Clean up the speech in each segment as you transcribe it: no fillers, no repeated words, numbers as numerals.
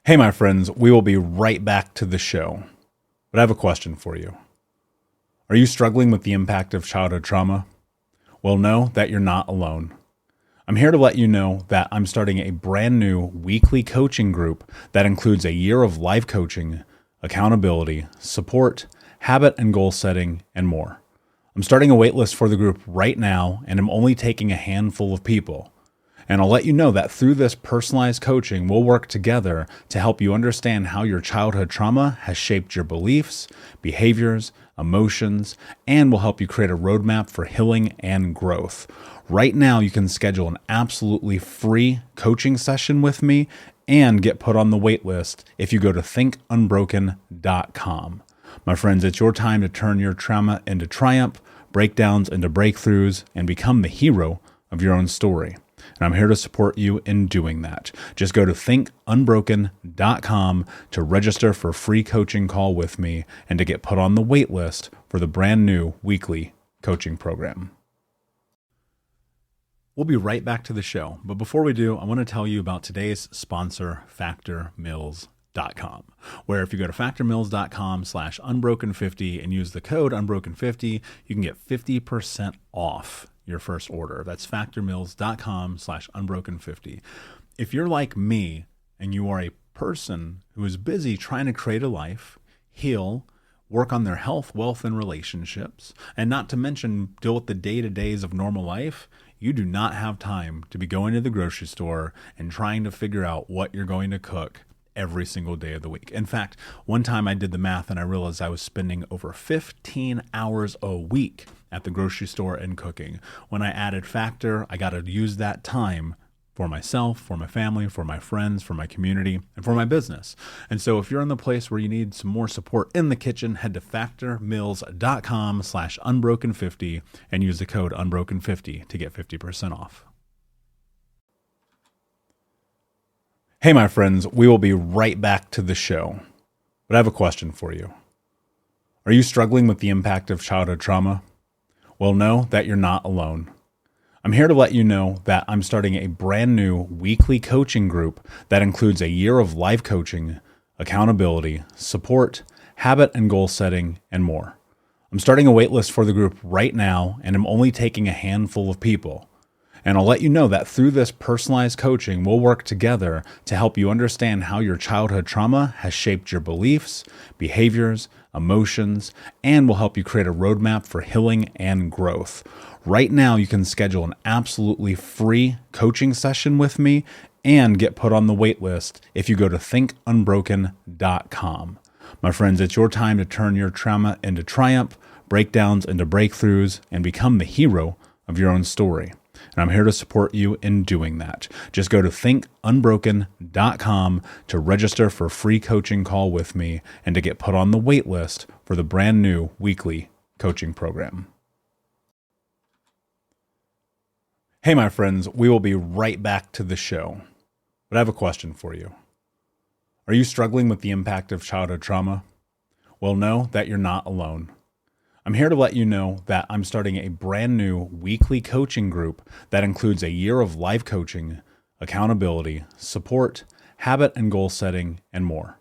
Hey, my friends, we will be right back to the show. But I have a question for you. Are you struggling with the impact of childhood trauma? Well, know that you're not alone. I'm here to let you know that I'm starting a brand new weekly coaching group that includes a year of life coaching, accountability, support, habit and goal setting, and more. I'm starting a waitlist for the group right now, and I'm only taking a handful of people. And I'll let you know that through this personalized coaching, we'll work together to help you understand how your childhood trauma has shaped your beliefs, behaviors, emotions, and will help you create a roadmap for healing and growth. Right now, you can schedule an absolutely free coaching session with me and get put on the wait list if you go to thinkunbroken.com. My friends, it's your time to turn your trauma into triumph, breakdowns into breakthroughs, and become the hero of your own story. And I'm here to support you in doing that. Just go to thinkunbroken.com to register for a free coaching call with me and to get put on the wait list for the brand new weekly coaching program. We'll be right back to the show. But before we do, I want to tell you about today's sponsor, factormeals.com, where if you go to factormeals.com/unbroken50 and use the code unbroken50, you can get 50% off your first order. That's factormeals.com/unbroken50. If you're like me and you are a person who is busy trying to create a life, heal, work on their health, wealth, and relationships, and not to mention deal with the day-to-days of normal life, you do not have time to be going to the grocery store and trying to figure out what you're going to cook every single day of the week. In fact, one time I did the math and I realized I was spending over 15 hours a week at the grocery store and cooking. When I added Factor, I got to use that time for myself, for my family, for my friends, for my community, and for my business. And so if you're in the place where you need some more support in the kitchen, head to factormeals.com/unbroken50 and use the code unbroken50 to get 50% off. Hey, my friends, we will be right back to the show. But I have a question for you. Are you struggling with the impact of childhood trauma? Well, know that you're not alone. I'm here to let you know that I'm starting a brand new weekly coaching group that includes a year of life coaching, accountability, support, habit and goal setting, and more. I'm starting a waitlist for the group right now, and I'm only taking a handful of people. And I'll let you know that through this personalized coaching, we'll work together to help you understand how your childhood trauma has shaped your beliefs, behaviors, emotions, and will help you create a roadmap for healing and growth. Right now, you can schedule an absolutely free coaching session with me and get put on the wait list if you go to thinkunbroken.com. My friends, it's your time to turn your trauma into triumph, breakdowns into breakthroughs, and become the hero of your own story. And I'm here to support you in doing that. Just go to thinkunbroken.com to register for a free coaching call with me and to get put on the wait list for the brand new weekly coaching program. Hey, my friends, we will be right back to the show. But I have a question for you. Are you struggling with the impact of childhood trauma? Well, know that you're not alone. I'm here to let you know that I'm starting a brand new weekly coaching group that includes a year of life coaching, accountability, support, habit and goal setting, and more.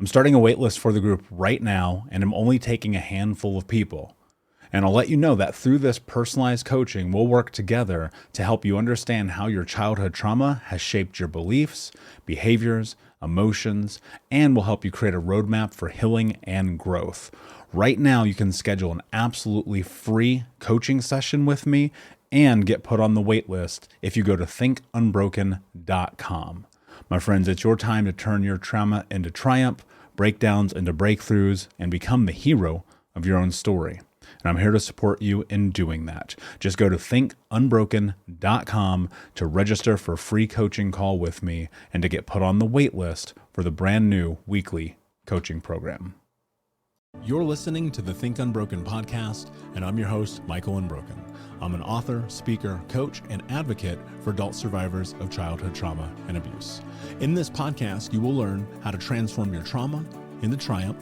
I'm starting a waitlist for the group right now, and I'm only taking a handful of people. And I'll let you know that through this personalized coaching, we'll work together to help you understand how your childhood trauma has shaped your beliefs, behaviors, emotions, and will help you create a roadmap for healing and growth. Right now, you can schedule an absolutely free coaching session with me and get put on the wait list if you go to thinkunbroken.com. My friends, it's your time to turn your trauma into triumph, breakdowns into breakthroughs, and become the hero of your own story. And I'm here to support you in doing that. Just go to thinkunbroken.com to register for a free coaching call with me and to get put on the wait list for the brand new weekly coaching program. You're listening to the Think Unbroken podcast, and I'm your host, Michael Unbroken. I'm an author, speaker, coach, and advocate for adult survivors of childhood trauma and abuse. In this podcast, you will learn how to transform your trauma into triumph,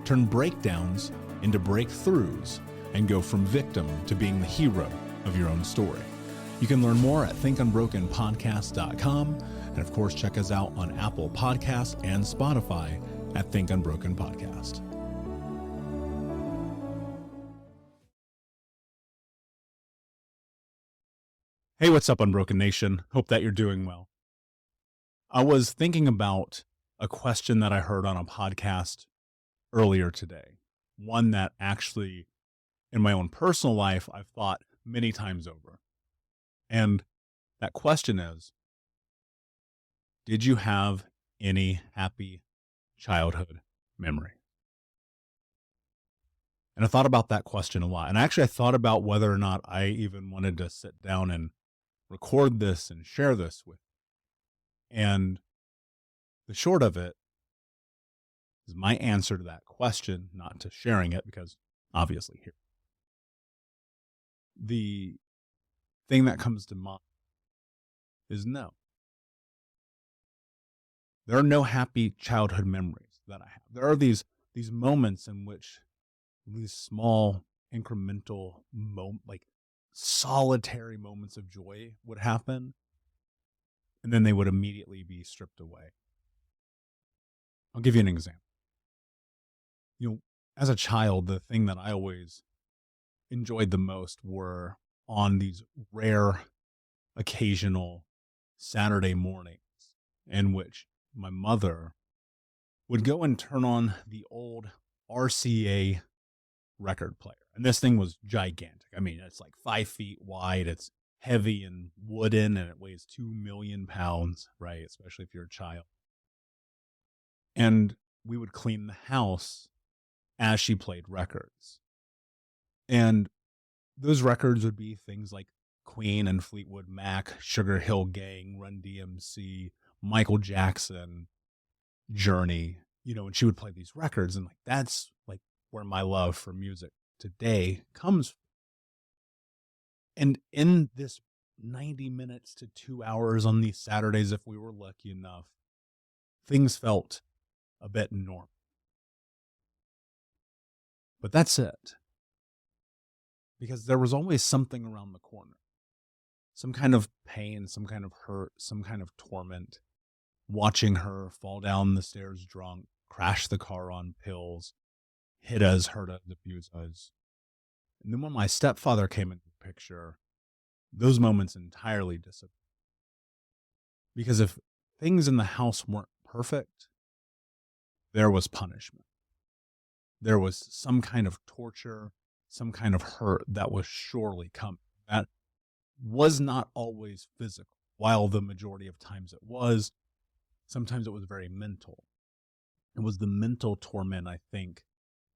turn breakdowns into breakthroughs, and go from victim to being the hero of your own story. You can learn more at thinkunbrokenpodcast.com. And of course, check us out on Apple Podcasts and Spotify at Think Unbroken Podcast. Hey, what's up, Unbroken Nation? Hope that you're doing well. I was thinking about a question that I heard on a podcast earlier today. One that actually, in my own personal life, I've thought many times over. And that question is, did you have any happy childhood memory? And I thought about that question a lot. And actually, I thought about whether or not I even wanted to sit down and record this and share this with you. And the short of it is my answer to that question, not to sharing it, because obviously here. The thing that comes to mind is no. There are no happy childhood memories that I have. There are these moments in which these small incremental like solitary moments of joy would happen, and then they would immediately be stripped away. I'll give you an example. As a child, the thing that I always enjoyed the most were on these rare, occasional Saturday mornings in which my mother would go and turn on the old RCA record player. And this thing was gigantic. I mean, it's like 5 feet wide. It's heavy and wooden, and it weighs 2 million pounds, right? Especially if you're a child. And we would clean the house as she played records. And those records would be things like Queen and Fleetwood Mac, Sugar Hill Gang, Run DMC, Michael Jackson, Journey, and she would play these records. And that's where my love for music today comes from. And in this 90 minutes to 2 hours on these Saturdays, if we were lucky enough, things felt a bit normal. But that's it. Because there was always something around the corner. Some kind of pain, some kind of hurt, some kind of torment. Watching her fall down the stairs drunk, crash the car on pills, hit us, hurt us, abuse us. And then when my stepfather came into the picture, those moments entirely disappeared. Because if things in the house weren't perfect, there was punishment. There was some kind of torture, some kind of hurt that was surely coming. That was not always physical, while the majority of times it was. Sometimes it was very mental. It was the mental torment, I think,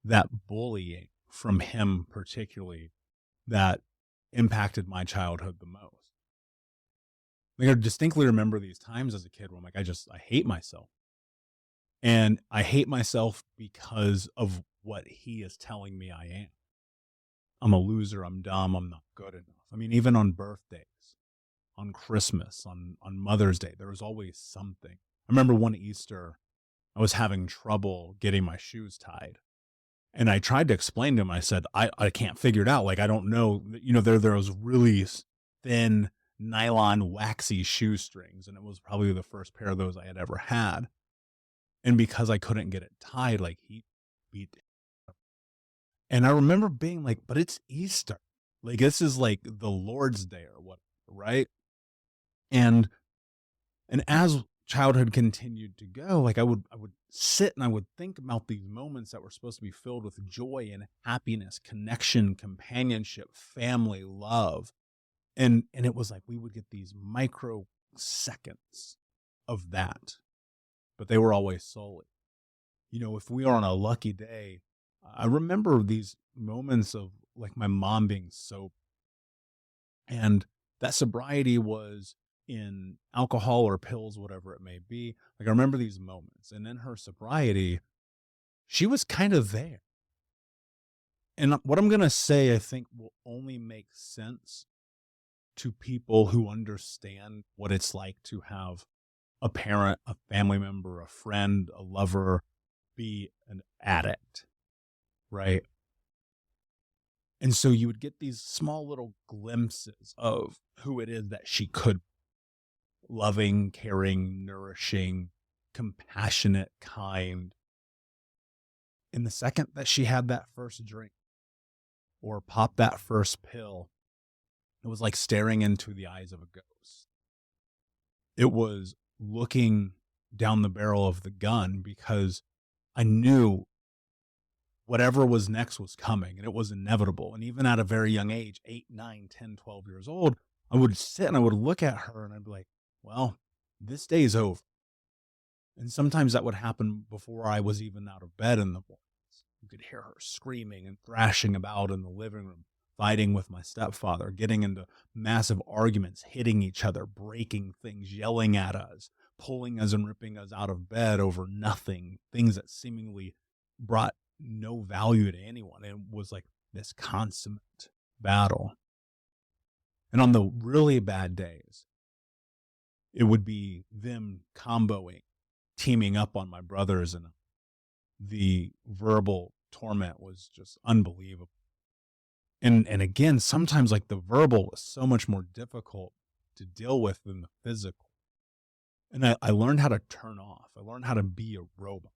that bullying from him particularly, that impacted my childhood the most. I distinctly remember these times as a kid where I'm I hate myself. And I hate myself because of what he is telling me I am. I'm a loser, I'm dumb, I'm not good enough. I mean, even on birthdays, on Christmas, on Mother's Day, there was always something. I remember one Easter, I was having trouble getting my shoes tied. And I tried to explain to him, I said, I can't figure it out. I don't know, there was really thin nylon waxy shoestrings. And it was probably the first pair of those I had ever had. And because I couldn't get it tied, he beat it. And I remember being but it's Easter. This is the Lord's Day or what, right? And as childhood continued to go, I would sit and I would think about these moments that were supposed to be filled with joy and happiness, connection, companionship, family, love. And it was we would get these microseconds of that, but they were always solid. If we are on a lucky day, I remember these moments of my mom being sober, and that sobriety was in alcohol or pills, whatever it may be. I remember these moments, and in her sobriety, she was kind of there. And what I'm going to say, I think, will only make sense to people who understand what it's like to have a parent, a family member, a friend, a lover be an addict, right? And so you would get these small little glimpses of who it is that she could. loving, caring, nourishing, compassionate, kind. And the second that she had that first drink or popped that first pill, it was like staring into the eyes of a ghost. It was looking down the barrel of the gun because I knew whatever was next was coming and it was inevitable. And even at a very young age, 8, 9, 10, 12 years old, I would sit and I would look at her and I'd be like, well, this day's over. And sometimes that would happen before I was even out of bed in the mornings. You could hear her screaming and thrashing about in the living room, fighting with my stepfather, getting into massive arguments, hitting each other, breaking things, yelling at us, pulling us and ripping us out of bed over nothing, things that seemingly brought no value to anyone. It was like this consummate battle. And on the really bad days, it would be them comboing, teaming up on my brothers, and the verbal torment was just unbelievable. And again, sometimes like the verbal was so much more difficult to deal with than the physical. And I learned how to turn off. I learned how to be a robot,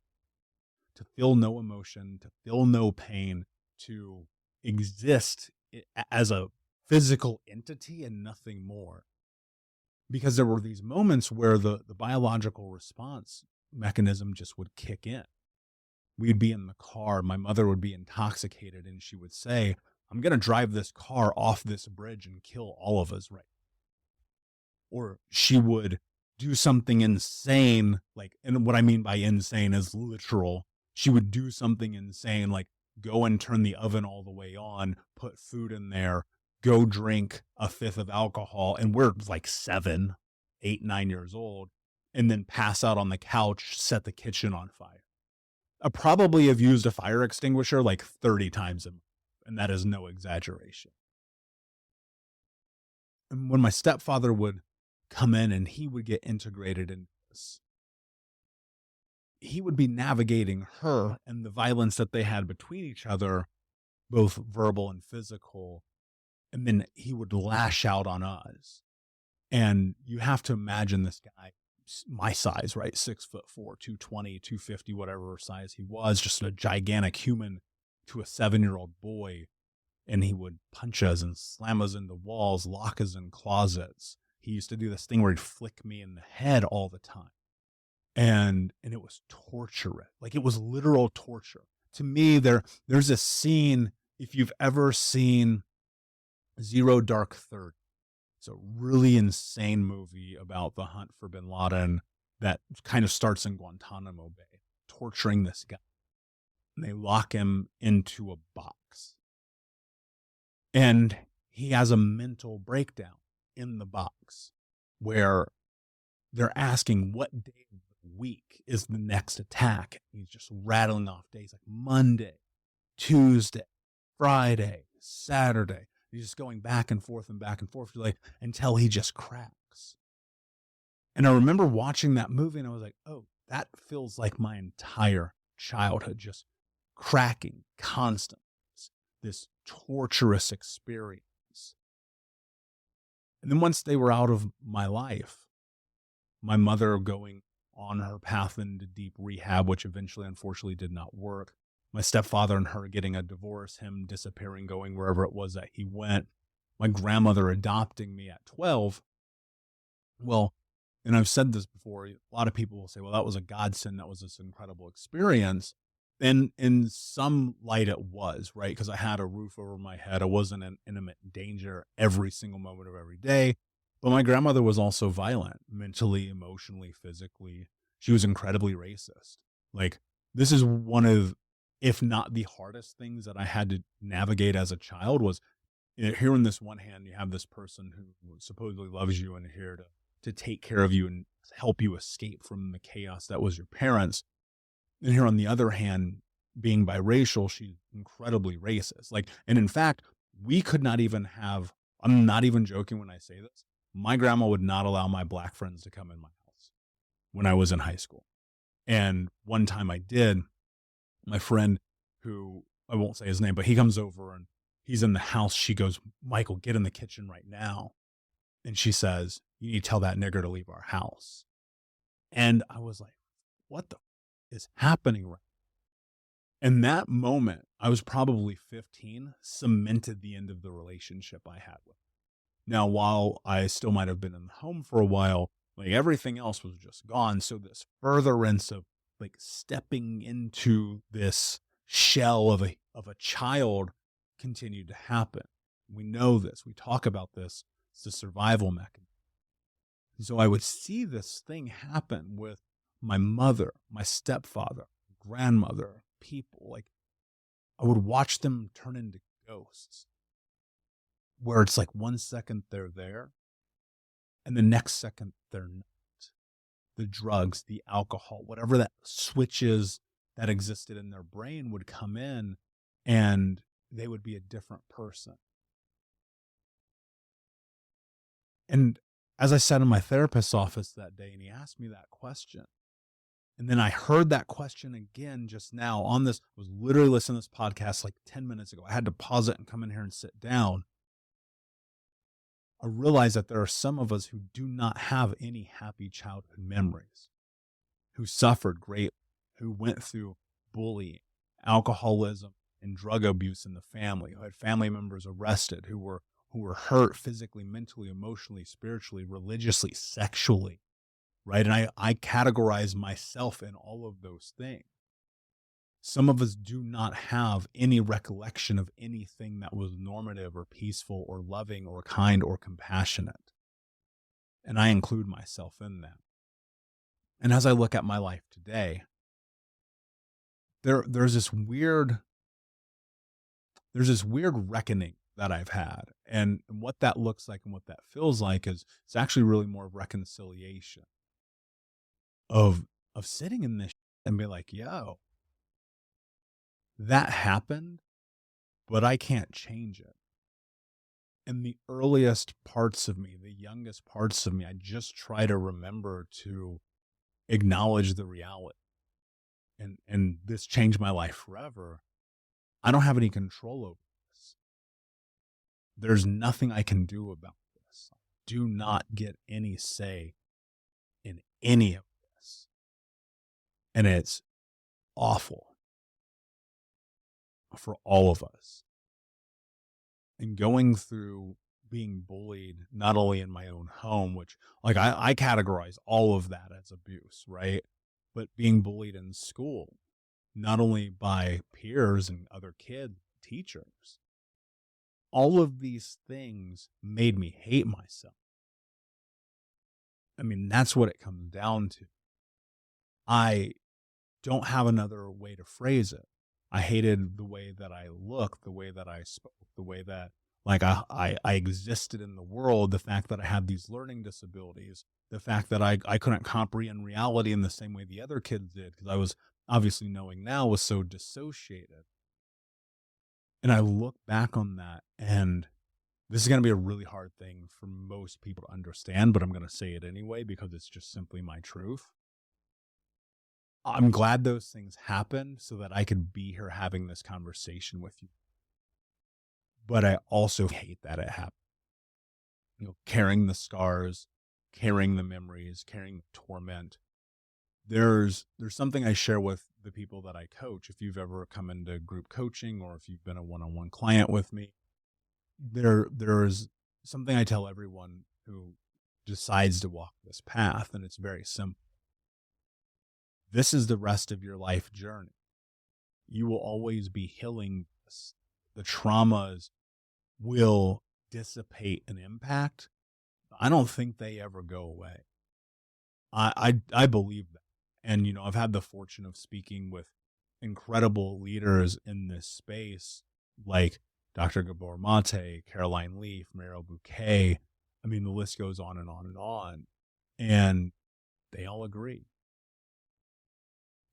to feel no emotion, to feel no pain, to exist as a physical entity and nothing more. Because there were these moments where the biological response mechanism just would kick in. We'd be in the car. My mother would be intoxicated and she would say, I'm going to drive this car off this bridge and kill all of us right now. Or she would do something insane, like, and what I mean by insane is literal. She would do something insane, like go and turn the oven all the way on, put food in there, go drink a fifth of alcohol. And we're like 7, 8, 9 years old, and then pass out on the couch, set the kitchen on fire. I probably have used a fire extinguisher like 30 times a month, and that is no exaggeration. And when my stepfather would come in and he would get integrated in this, he would be navigating her and the violence that they had between each other, both verbal and physical. And then he would lash out on us. And you have to imagine this guy, my size, right? 6'4", 220, 250, whatever size he was, just a gigantic human to a 7-year-old boy. And he would punch us and slam us into walls, lock us in closets. He used to do this thing where he'd flick me in the head all the time. And it was torture. Like it was literal torture. To me, there's a scene, if you've ever seen Zero Dark 30. It's a really insane movie about the hunt for bin Laden that kind of starts in Guantanamo Bay, torturing this guy. And they lock him into a box. And he has a mental breakdown in the box where they're asking what day of the week is the next attack. He's just rattling off days like Monday, Tuesday, Friday, Saturday. He's just going back and forth like, until he just cracks. And I remember watching that movie and I was like, oh, that feels like my entire childhood, just cracking constantly. This torturous experience. And then once they were out of my life, my mother going on her path into deep rehab, which eventually, unfortunately, did not work. My stepfather and her getting a divorce, him disappearing, going wherever it was that he went. My grandmother adopting me at 12. Well, and I've said this before, a lot of people will say, well, that was a godsend. That was this incredible experience. And in some light it was, right? Because I had a roof over my head. I wasn't in imminent danger every single moment of every day. But my grandmother was also violent, mentally, emotionally, physically. She was incredibly racist. Like, this is one of, if not the hardest things that I had to navigate as a child was, here on this one hand, you have this person who supposedly loves you and here to take care of you and help you escape from the chaos that was your parents. And here on the other hand, being biracial, she's incredibly racist. Like, and in fact, we could not even have, I'm not even joking when I say this, my grandma would not allow my black friends to come in my house when I was in high school. And one time I did, my friend who, I won't say his name, but he comes over and he's in the house. She goes, Michael, get in the kitchen right now. And she says, you need to tell that nigger to leave our house. And I was like, what the is happening right now? And that moment, I was probably 15, cemented the end of the relationship I had with him. Now, while I still might have been in the home for a while, like everything else was just gone. So this furtherance of like stepping into this shell of a child continued to happen. We know this. We talk about this. It's a survival mechanism. So I would see this thing happen with my mother, my stepfather, grandmother, people. Like I would watch them turn into ghosts where it's like 1 second they're there and the next second they're not. The drugs, the alcohol, whatever that switches that existed in their brain would come in and they would be a different person. And as I sat in my therapist's office that day and he asked me that question, and then I heard that question again just now on this, I was literally listening to this podcast like 10 minutes ago. I had to pause it and come in here and sit down. I realized that there are some of us who do not have any happy childhood memories, who suffered greatly, who went through bullying, alcoholism, and drug abuse in the family, who had family members arrested, who were hurt physically, mentally, emotionally, spiritually, religiously, sexually, right? And I categorize myself in all of those things. Some of us do not have any recollection of anything that was normative or peaceful or loving or kind or compassionate. And I include myself in that. And as I look at my life today, there's this weird reckoning that I've had. And what that looks like and what that feels like is it's actually really more of reconciliation of sitting in this and be like, yo, that happened, but I can't change it. And the earliest parts of me, the youngest parts of me, I just try to remember to acknowledge the reality. And this changed my life forever. I don't have any control over this. There's nothing I can do about this. I do not get any say in any of this. And it's awful for all of us. And going through being bullied, not only in my own home, which like I categorize all of that as abuse, right? But being bullied in school, not only by peers and other kids, teachers, all of these things made me hate myself. I mean, that's what it comes down to. I don't have another way to phrase it. I hated the way that I looked, the way that I spoke, the way that like I existed in the world, the fact that I had these learning disabilities, the fact that I couldn't comprehend reality in the same way the other kids did, because I was obviously knowing now was so dissociated. And I look back on that, and this is going to be a really hard thing for most people to understand, but I'm going to say it anyway because it's just simply my truth. I'm glad those things happened so that I could be here having this conversation with you. But I also hate that it happened. You know, carrying the scars, carrying the memories, carrying the torment. There's something I share with the people that I coach. If you've ever come into group coaching or if you've been a one-on-one client with me, there's something I tell everyone who decides to walk this path, and it's very simple. This is the rest of your life journey. You will always be healing this. The traumas will dissipate an impact. I don't think they ever go away. I believe that. And, you know, I've had the fortune of speaking with incredible leaders in this space, like Dr. Gabor Mate, Caroline Leaf, Meryl Bouquet. I mean, the list goes on and on and on. And they all agree.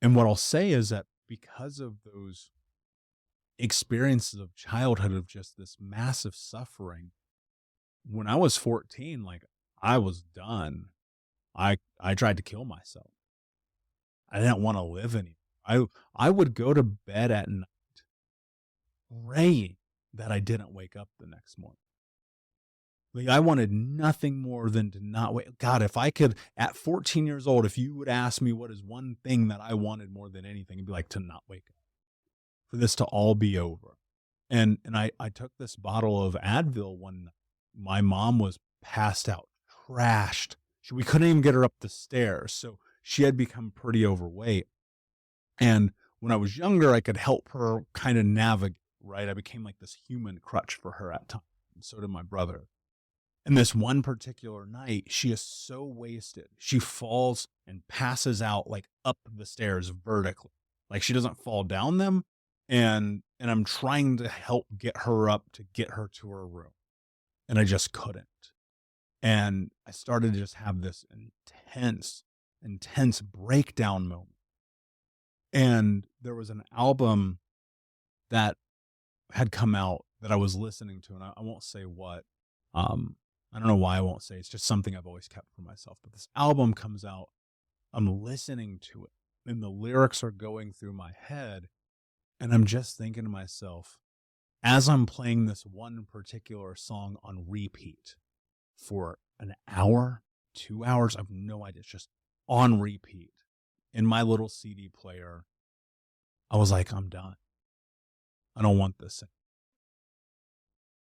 And what I'll say is that because of those experiences of childhood of just this massive suffering, when I was 14, like I was done. I tried to kill myself. I didn't want to live anymore. I would go to bed at night praying that I didn't wake up the next morning. Like, I wanted nothing more than to not wait. God, if I could, at 14 years old, if you would ask me what is one thing that I wanted more than anything, it'd be like to not wake up, for this to all be over. And I took this bottle of Advil when my mom was passed out, trashed. We couldn't even get her up the stairs. So she had become pretty overweight. And when I was younger, I could help her kind of navigate, right? I became like this human crutch for her at times. And so did my brother. And this one particular night, she is so wasted. She falls and passes out like up the stairs vertically. Like she doesn't fall down them. And I'm trying to help get her up to get her to her room. And I just couldn't. And I started to just have this intense breakdown moment. And there was an album that had come out that I was listening to, and I won't say what. I don't know why I won't say. It's just something I've always kept for myself. But this album comes out, I'm listening to it, and the lyrics are going through my head, and I'm just thinking to myself, as I'm playing this one particular song on repeat for an hour, 2 hours, I have no idea, it's just on repeat in my little CD player, I was like, I'm done. I don't want this.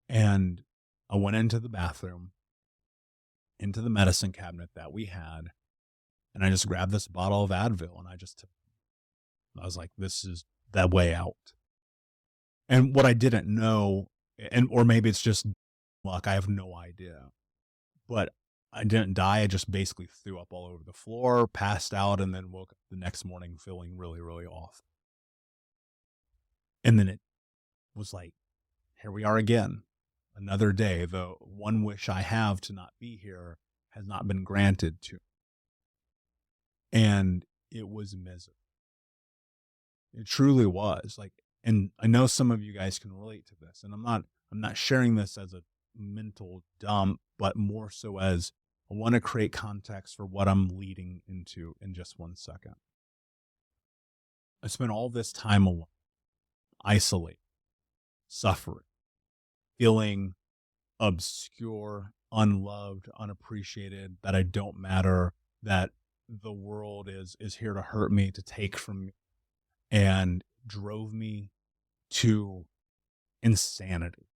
And I went into the bathroom, into the medicine cabinet that we had, and I just grabbed this bottle of Advil, and I was like, this is the way out. And what I didn't know, or maybe it's just luck, I have no idea, but I didn't die. I just basically threw up all over the floor, passed out, and then woke up the next morning feeling really, really off. And then it was like, here we are again. Another day. The one wish I have to not be here has not been granted to. And it was miserable. It truly was. Like, and I know some of you guys can relate to this. And I'm not sharing this as a mental dump, but more so as I want to create context for what I'm leading into in just 1 second. I spent all this time alone, isolated, suffering, feeling obscure, unloved, unappreciated, that I don't matter, that the world is here to hurt me, to take from me, and drove me to insanity,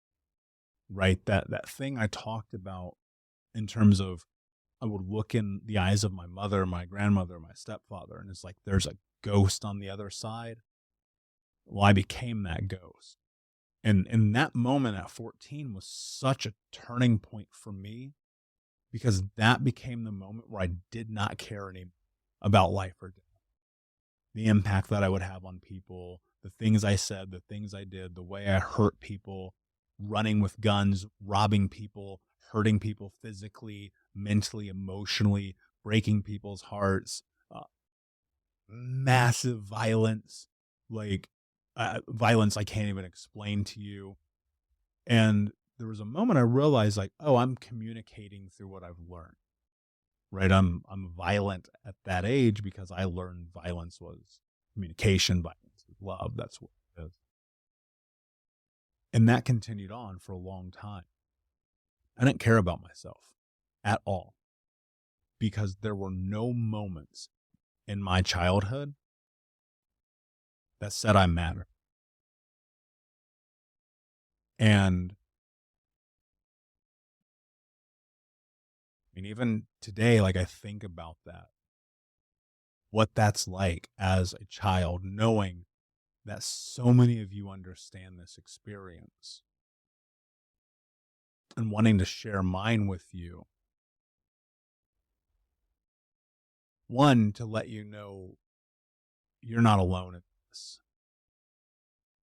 right? That thing I talked about in terms of, I would look in the eyes of my mother, my grandmother, my stepfather, and it's like there's a ghost on the other side. Well, I became that ghost. And that moment at 14 was such a turning point for me, because that became the moment where I did not care anymore about life or death. The impact that I would have on people, the things I said, the things I did, the way I hurt people, running with guns, robbing people, hurting people physically, mentally, emotionally, breaking people's hearts, massive violence, like violence I can't even explain to you. And there was a moment I realized, like, oh, I'm communicating through what I've learned, right? I'm violent at that age because I learned violence was communication, violence is love. That's what it is. And that continued on for a long time. I didn't care about myself at all, because there were no moments in my childhood that said I matter. And I mean, even today, like, I think about that, what that's like as a child, knowing that so many of you understand this experience, and wanting to share mine with you. One, to let you know you're not alone in this.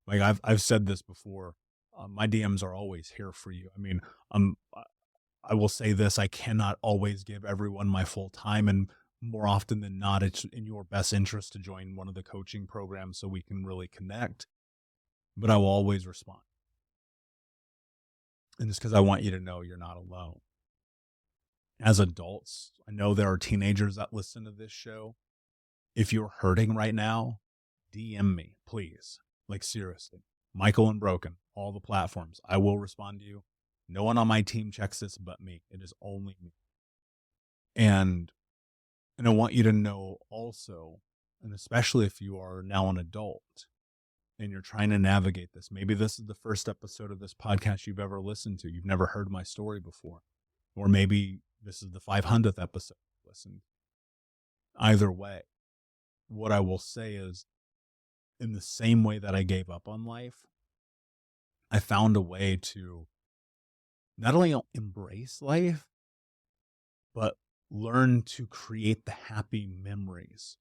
Like, I've said this before. My DMs are always here for you. I mean, I will say this: I cannot always give everyone my full time, and more often than not, it's in your best interest to join one of the coaching programs so we can really connect. But I will always respond, and just because I want you to know you're not alone. As adults, I know there are teenagers that listen to this show. If you're hurting right now, DM me, please. Like, seriously. Michael and Broken, all the platforms. I will respond to you. No one on my team checks this but me. It is only me. And I want you to know also, and especially if you are now an adult and you're trying to navigate this, maybe this is the first episode of this podcast you've ever listened to. You've never heard my story before. Or maybe this is the 500th episode you listened. Either way, what I will say is, in the same way that I gave up on life, I found a way to not only embrace life, but learn to create the happy memories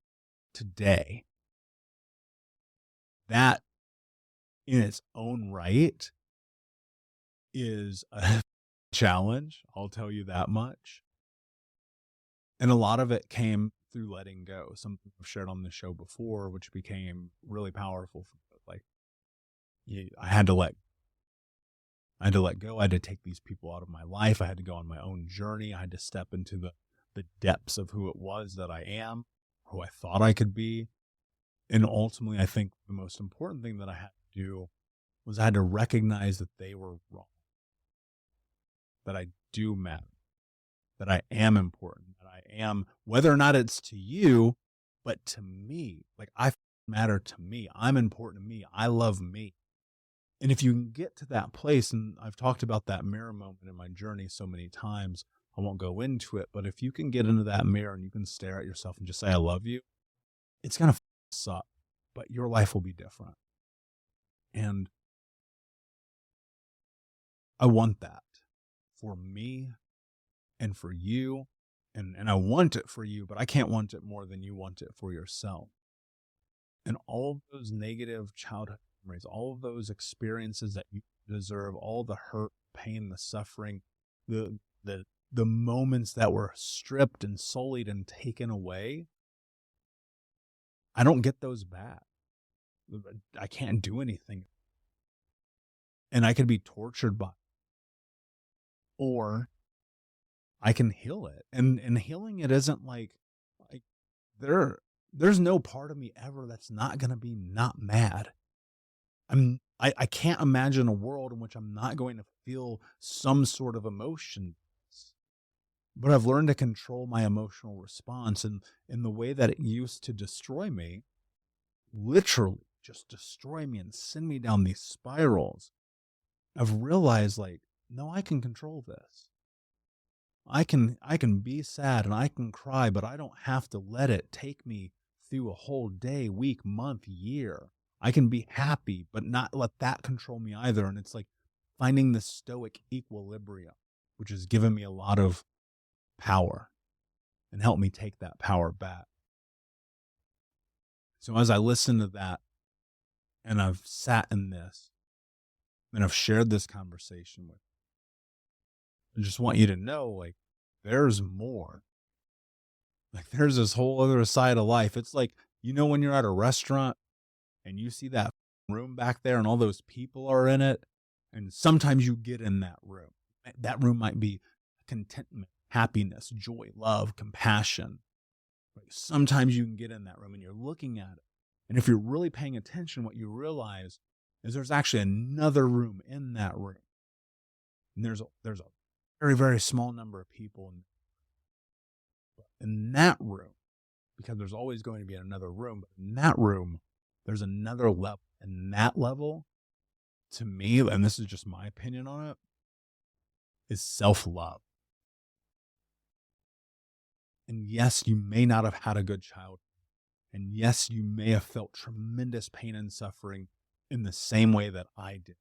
today. That in its own right is a challenge. I'll tell you that much. And a lot of it came through letting go. Something I've shared on the show before, which became really powerful. Like, I had to let go. I had to take these people out of my life. I had to go on my own journey. I had to step into the depths of who it was that I am, who I thought I could be. And ultimately, I think the most important thing that I had to do was I had to recognize that they were wrong, that I do matter, that I am important, that I am, whether or not it's to you, but to me. Like, I matter to me. I'm important to me. I love me. And if you can get to that place, and I've talked about that mirror moment in my journey so many times, I won't go into it, but if you can get into that mirror and you can stare at yourself and just say, I love you, it's going to suck, but your life will be different. And I want that for me and for you. And I want it for you, but I can't want it more than you want it for yourself. And all of those negative childhood memories, all of those experiences that you deserve, all the hurt, pain, the suffering, the moments that were stripped and sullied and taken away, I don't get those back. I can't do anything. And I could be tortured by it. Or I can heal it. And healing it isn't like there's no part of me ever that's not going to be not mad. I can't imagine a world in which I'm not going to feel some sort of emotion. But I've learned to control my emotional response, and in the way that it used to destroy me, literally just destroy me and send me down these spirals. I've realized, like, no, I can control this. I can be sad and I can cry, but I don't have to let it take me through a whole day, week, month, year. I can be happy, but not let that control me either. And it's like finding the stoic equilibrium, which has given me a lot of power and helped me take that power back. So as I listen to that, and I've sat in this, and I've shared this conversation with you, I just want you to know, like, there's more. Like, there's this whole other side of life. It's like, when you're at a restaurant and you see that room back there and all those people are in it, and sometimes you get in that room. That room might be contentment, happiness, joy, love, compassion. Right? Sometimes you can get in that room and you're looking at it. And if you're really paying attention, what you realize is there's actually another room in that room. And there's a very, very small number of people in that room, because there's always going to be another room. But in that room, there's another level. And that level, to me, and this is just my opinion on it, is self-love. And yes, you may not have had a good childhood. And yes, you may have felt tremendous pain and suffering in the same way that I did.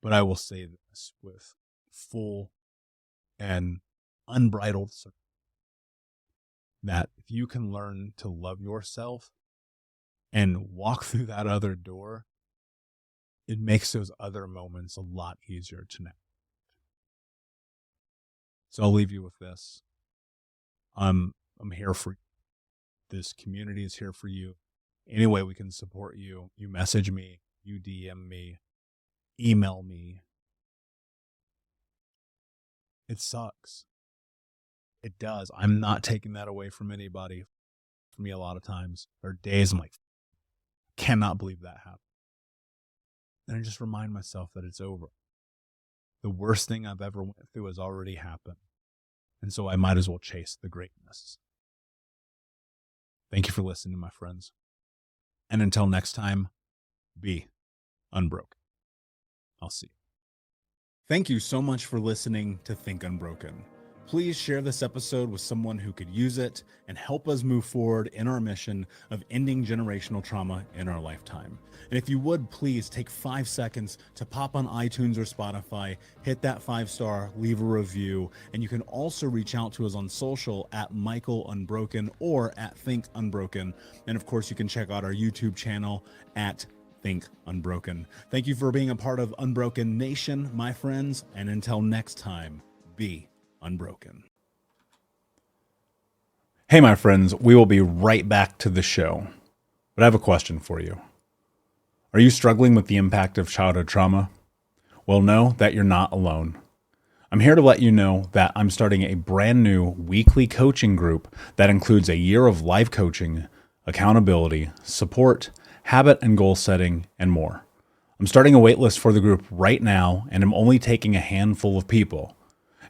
But I will say this with full and unbridled certainty, that if you can learn to love yourself and walk through that other door, it makes those other moments a lot easier to navigate. So I'll leave you with this. I'm here for you. This community is here for you. Any way we can support you, you message me, you DM me, email me. It sucks. It does. I'm not taking that away from anybody. For me, a lot of times, there are days I'm like, cannot believe that happened. And I just remind myself that it's over. The worst thing I've ever went through has already happened. And so I might as well chase the greatness. Thank you for listening, my friends. And until next time, be unbroken. I'll see you. Thank you so much for listening to Think Unbroken. Please share this episode with someone who could use it and help us move forward in our mission of ending generational trauma in our lifetime. And if you would, please take 5 seconds to pop on iTunes or Spotify, hit that 5-star, leave a review, and you can also reach out to us on social at Michael Unbroken or at Think Unbroken. And of course, you can check out our YouTube channel at Think Unbroken. Thank you for being a part of Unbroken Nation, my friends, and until next time, be unbroken. Hey, my friends, we will be right back to the show. But I have a question for you. Are you struggling with the impact of childhood trauma? Well, know that you're not alone. I'm here to let you know that I'm starting a brand new weekly coaching group that includes a year of life coaching, accountability, support, habit and goal setting, and more. I'm starting a waitlist for the group right now, and I'm only taking a handful of people.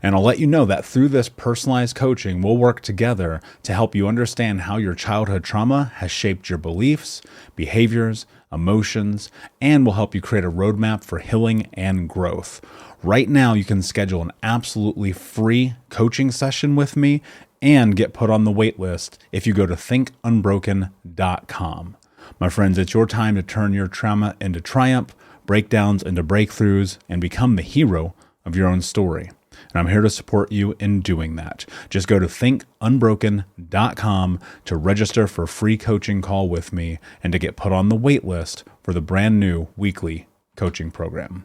And I'll let you know that through this personalized coaching, we'll work together to help you understand how your childhood trauma has shaped your beliefs, behaviors, emotions, and will help you create a roadmap for healing and growth. Right now, you can schedule an absolutely free coaching session with me and get put on the wait list if you go to thinkunbroken.com. My friends, it's your time to turn your trauma into triumph, breakdowns into breakthroughs, and become the hero of your own story. And I'm here to support you in doing that. Just go to thinkunbroken.com to register for a free coaching call with me and to get put on the wait list for the brand new weekly coaching program.